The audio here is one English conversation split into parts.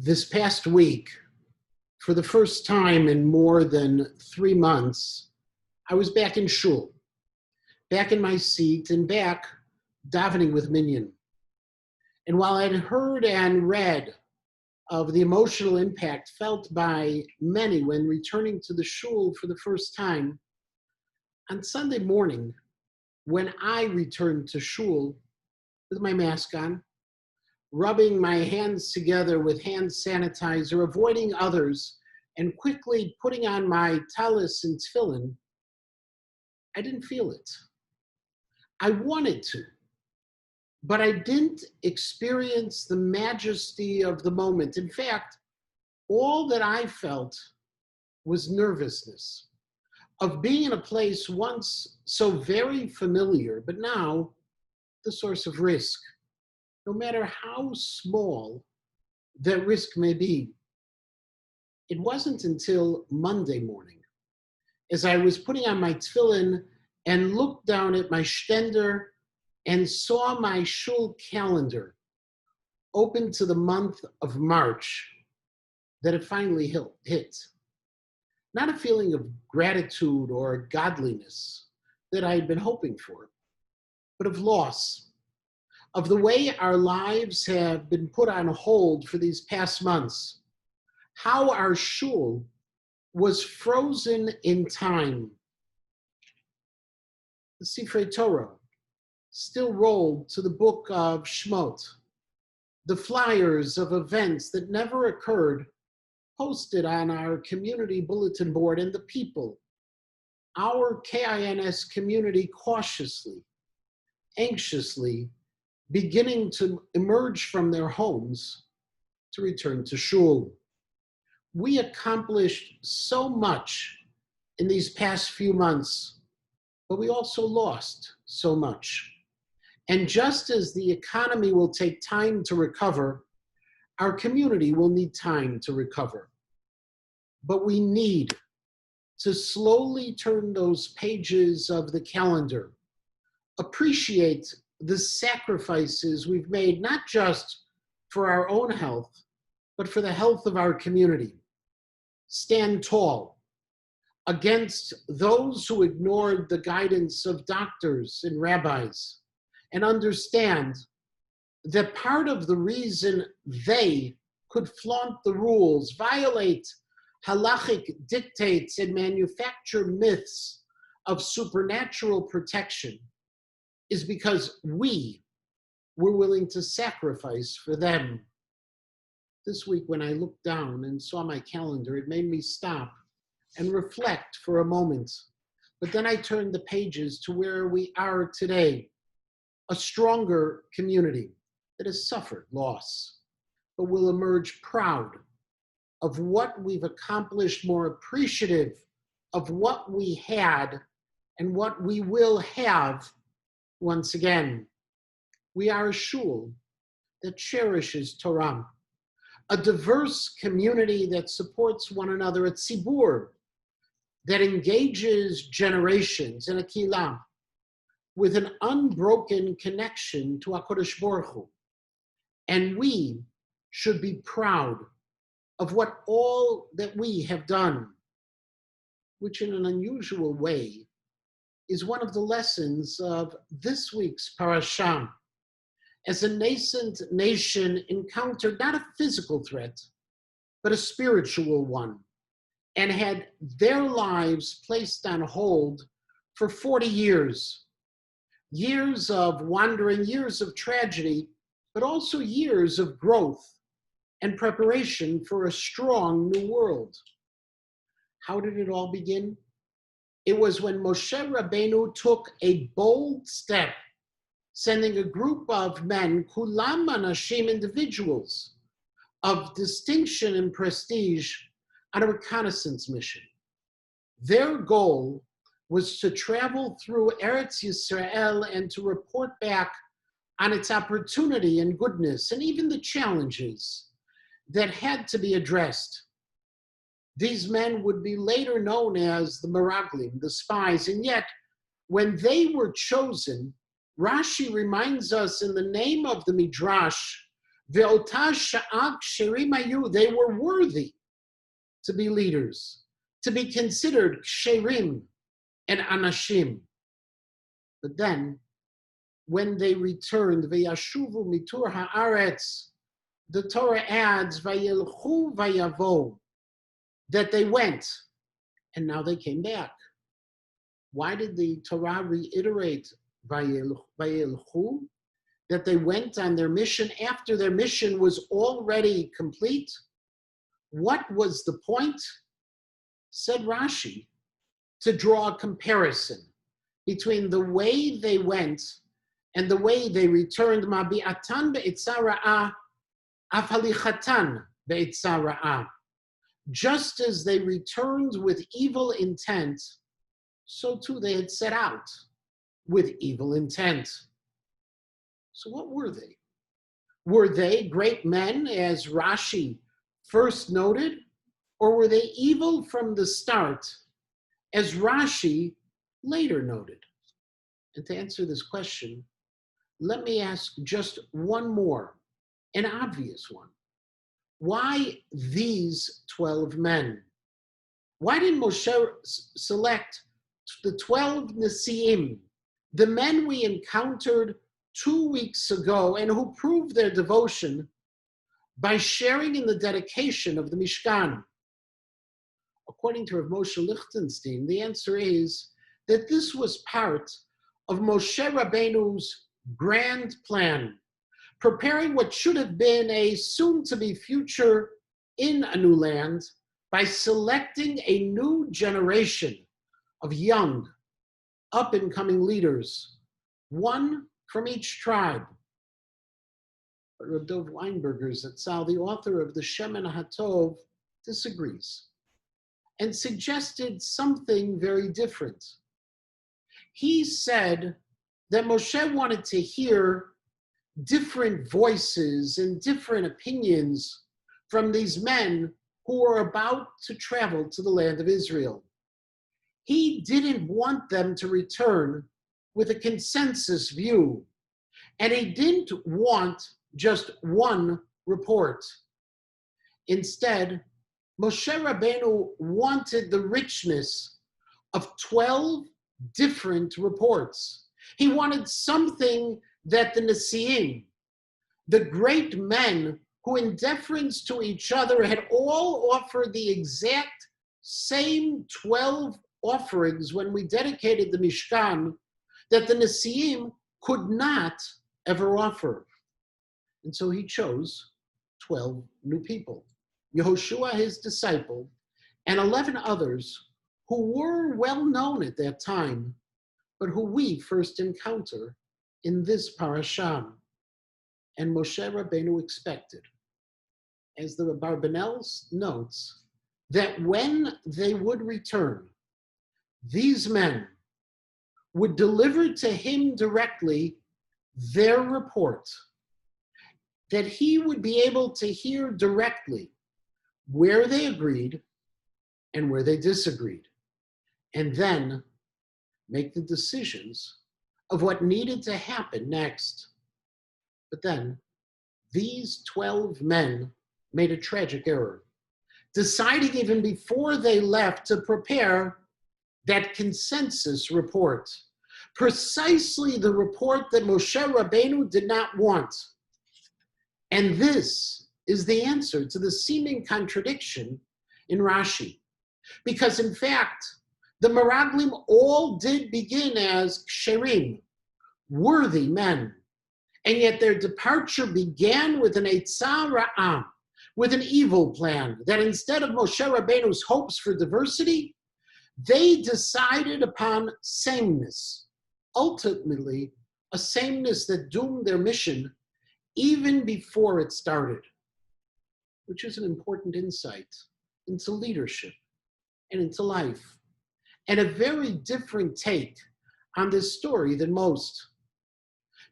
This past week, for the first time in more than 3 months, I was back in shul, back in my seat and back davening with Minyan. And while I'd heard and read of the emotional impact felt by many when returning to the shul for the first time, on Sunday morning, when I returned to shul with my mask on, rubbing my hands together with hand sanitizer, avoiding others, and quickly putting on my talis and tefillin, I didn't feel it. I wanted to, but I didn't experience the majesty of the moment. In fact, all that I felt was nervousness of being in a place once so very familiar, but now the source of risk, no matter how small that risk may be. It wasn't until Monday morning, as I was putting on my tefillin and looked down at my shtender and saw my shul calendar open to the month of March, that it finally hit. Not a feeling of gratitude or godliness that I had been hoping for, but of loss, of the way our lives have been put on hold for these past months, how our shul was frozen in time. The Sifrei Torah still rolled to the book of Shmot. The flyers of events that never occurred posted on our community bulletin board, and the people, our KINS community, cautiously, anxiously, beginning to emerge from their homes to return to shul. We accomplished so much in these past few months, but we also lost so much. And just as the economy will take time to recover, our community will need time to recover. But we need to slowly turn those pages of the calendar, appreciate the sacrifices we've made, not just for our own health, but for the health of our community. Stand tall against those who ignored the guidance of doctors and rabbis, and understand that part of the reason they could flaunt the rules, violate halachic dictates, and manufacture myths of supernatural protection is because we were willing to sacrifice for them. This week, when I looked down and saw my calendar, it made me stop and reflect for a moment. But then I turned the pages to where we are today, a stronger community that has suffered loss, but will emerge proud of what we've accomplished, more appreciative of what we had and what we will have once again. We are a shul that cherishes Torah, a diverse community that supports one another, a tzibur that engages generations, and a kilah with an unbroken connection to HaKadosh Baruch Hu. And we should be proud of what all that we have done, which in an unusual way is one of the lessons of this week's Parshat. As a nascent nation encountered not a physical threat, but a spiritual one, and had their lives placed on hold for 40 years. Years of wandering, years of tragedy, but also years of growth and preparation for a strong new world. How did it all begin? It was when Moshe Rabbeinu took a bold step, sending a group of men, kulam anashim, individuals of distinction and prestige, on a reconnaissance mission. Their goal was to travel through Eretz Yisrael and to report back on its opportunity and goodness, and even the challenges that had to be addressed. These men would be later known as the Meraglim, the spies, and yet when they were chosen, Rashi reminds us in the name of the Midrash Ve'otah sha'a ksherim hayu, they were worthy to be leaders, to be considered ksherim and anashim. But then, when they returned, ve'yashuvu mitur haaretz, the Torah adds, vayilchu vayavo, that they went, and now they came back. Why did the Torah reiterate vayilchu? That they went on their mission after their mission was already complete? What was the point? Said Rashi, to draw a comparison between the way they went and the way they returned. Mabi'atan be'etzah ra'ah, af halichatan be'etzah ra'ah. Just as they returned with evil intent, so too they had set out with evil intent. So what were they? Were they great men, as Rashi first noted, or were they evil from the start, as Rashi later noted? And to answer this question, let me ask just one more, an obvious one. Why these 12 men? Why did Moshe select the 12 Nesiim, the men we encountered 2 weeks ago and who proved their devotion by sharing in the dedication of the Mishkan? According to Rav Moshe Lichtenstein, the answer is that this was part of Moshe Rabbeinu's grand plan, preparing what should have been a soon-to-be future in a new land by selecting a new generation of young, up-and-coming leaders, one from each tribe. But Rav Dov Weinberger Zatzal, the author of the Shemen HaTov, disagrees and suggested something very different. He said that Moshe wanted to hear different voices and different opinions from these men who were about to travel to the land of Israel. He didn't want them to return with a consensus view, and he didn't want just one report. Instead, Moshe Rabbeinu wanted the richness of 12 different reports. He wanted something that the Nesiim, the great men who in deference to each other had all offered the exact same 12 offerings when we dedicated the Mishkan, that the Nesiim could not ever offer. And so he chose 12 new people, Yehoshua, his disciple, and 11 others who were well known at that time, but who we first encounter in this parashah. And Moshe Rabbeinu expected, as the Barbanel notes, that when they would return, these men would deliver to him directly their report, that he would be able to hear directly where they agreed and where they disagreed, and then make the decisions of what needed to happen next. But then, these 12 men made a tragic error, deciding even before they left to prepare that consensus report, precisely the report that Moshe Rabbeinu did not want. And this is the answer to the seeming contradiction in Rashi. Because in fact, the Meraglim all did begin as ksherim, worthy men. And yet their departure began with an eitzah ra'ah, with an evil plan, that instead of Moshe Rabbeinu's hopes for diversity, they decided upon sameness, ultimately a sameness that doomed their mission even before it started, which is an important insight into leadership and into life, and a very different take on this story than most.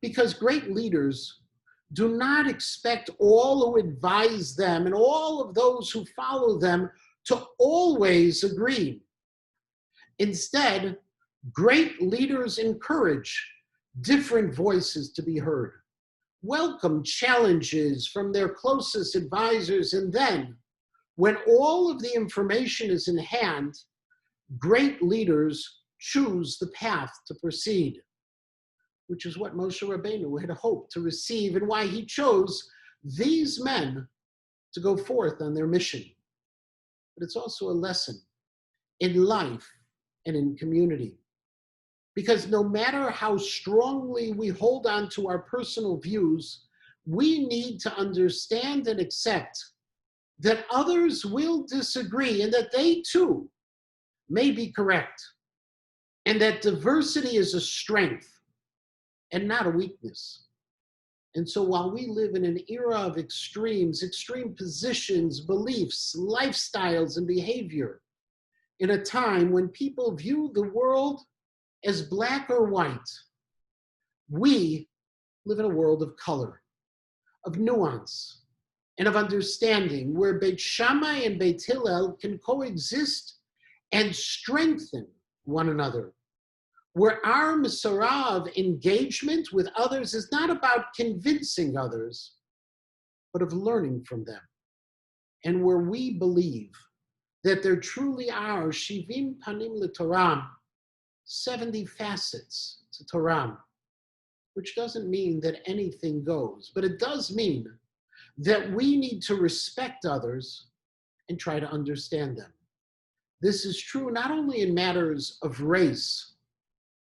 Because great leaders do not expect all who advise them and all of those who follow them to always agree. Instead, great leaders encourage different voices to be heard, welcome challenges from their closest advisors, and then, when all of the information is in hand, great leaders choose the path to proceed, which is what Moshe Rabbeinu had hoped to receive and why he chose these men to go forth on their mission. But it's also a lesson in life and in community. Because no matter how strongly we hold on to our personal views, we need to understand and accept that others will disagree and that they too may be correct, and that diversity is a strength and not a weakness. And so while we live in an era of extremes, extreme positions, beliefs, lifestyles, and behavior, in a time when people view the world as black or white, we live in a world of color, of nuance, and of understanding, where Beit Shammai and Beit Hillel can coexist and strengthen one another, where our Masorah of engagement with others is not about convincing others, but of learning from them, and where we believe that there truly are Shivim Panim LeTorah, 70 facets to Torah, which doesn't mean that anything goes, but it does mean that we need to respect others and try to understand them. This is true not only in matters of race,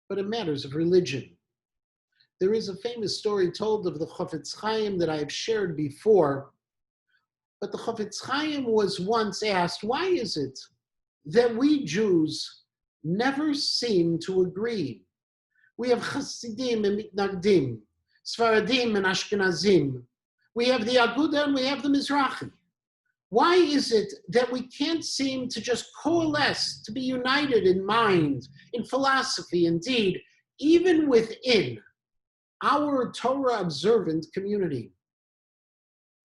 but in matters of religion. There is a famous story told of the Chofetz Chaim that I've shared before, but the Chofetz Chaim was once asked, why is it that we Jews never seem to agree? We have Hasidim and Mitnagdim, Sfaradim and Ashkenazim. We have the Aguda and we have the Mizrahi. Why is it that we can't seem to just coalesce, to be united in mind, in philosophy, indeed, even within our Torah-observant community?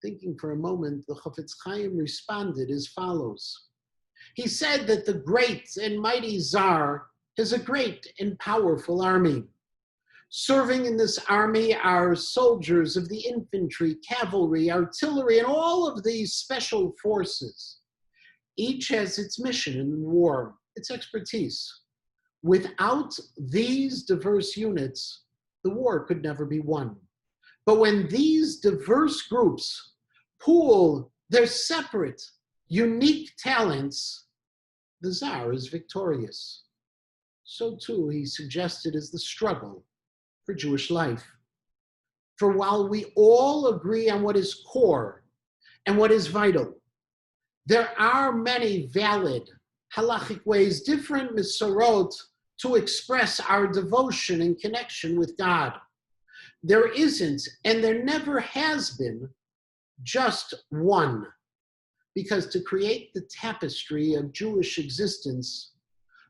Thinking for a moment, the Chofetz Chaim responded as follows. He said that the great and mighty Tsar has a great and powerful army. Serving in this army are soldiers of the infantry, cavalry, artillery, and all of these special forces. Each has its mission in war, its expertise. Without these diverse units, the war could never be won. But when these diverse groups pool their separate, unique talents, the Tsar is victorious. So too, he suggested, is the struggle for Jewish life. For while we all agree on what is core and what is vital, there are many valid halachic ways, different misorot, to express our devotion and connection with God. There isn't, and there never has been, just one. Because to create the tapestry of Jewish existence,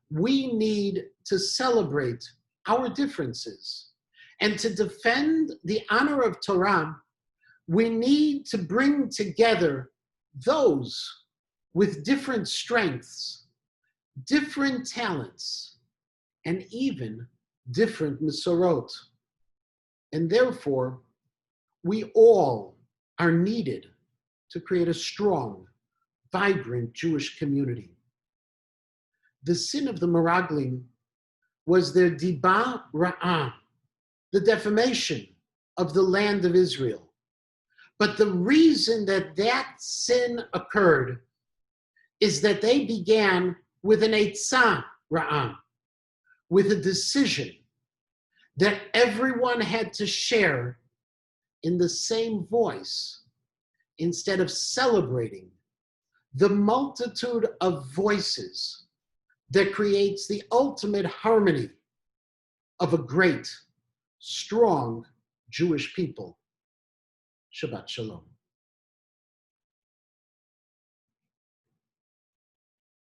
we need to celebrate our differences. And to defend the honor of Torah, we need to bring together those with different strengths, different talents, and even different misorot. And therefore, we all are needed to create a strong, vibrant Jewish community. The sin of the Meraglim was their diba ra'ah, the defamation of the land of Israel. But the reason that that sin occurred is that they began with an eitzah ra'ah, with a decision that everyone had to share in the same voice, instead of celebrating the multitude of voices that creates the ultimate harmony of a great, strong Jewish people. Shabbat Shalom.